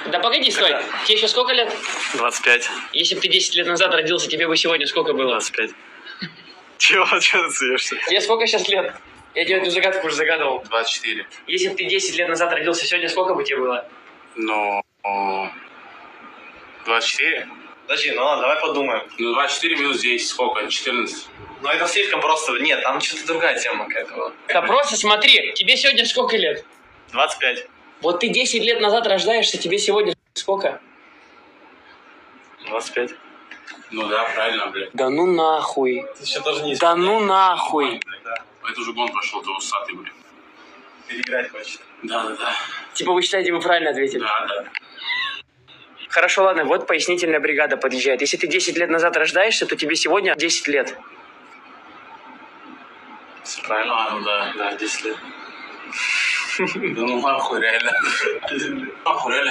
Да погоди, стой. Когда? Тебе еще сколько лет? 25. Если бы ты 10 лет назад родился, тебе бы сегодня сколько было? 25. Чего ты смеешься? Тебе сколько сейчас лет? Я тебе эту загадку уже загадывал. 24. Если бы ты 10 лет назад родился, сегодня сколько бы тебе было? Ну, 24? Подожди, ну ладно, давай подумаем. Ну, 24 минус 10, сколько? 14. Ну это слишком просто. Нет, там что-то другая тема какая-то. Да просто смотри, тебе сегодня сколько лет? 25. Вот ты 10 лет назад рождаешься, тебе сегодня сколько? 25. Ну да, правильно, блядь. Да ну нахуй. Ты еще даже не Да ну нахуй. Это уже гон пошел, ты усатый, блядь. переиграть хочешь. Да. Типа вы считаете, вы правильно ответили? Да. Хорошо, ладно, вот пояснительная бригада подъезжает. Если ты 10 лет назад рождаешься, то тебе сегодня 10 лет. Все правильно. А, ну да, 10 лет. Да ну нахуй, реально. Нахуй, реально.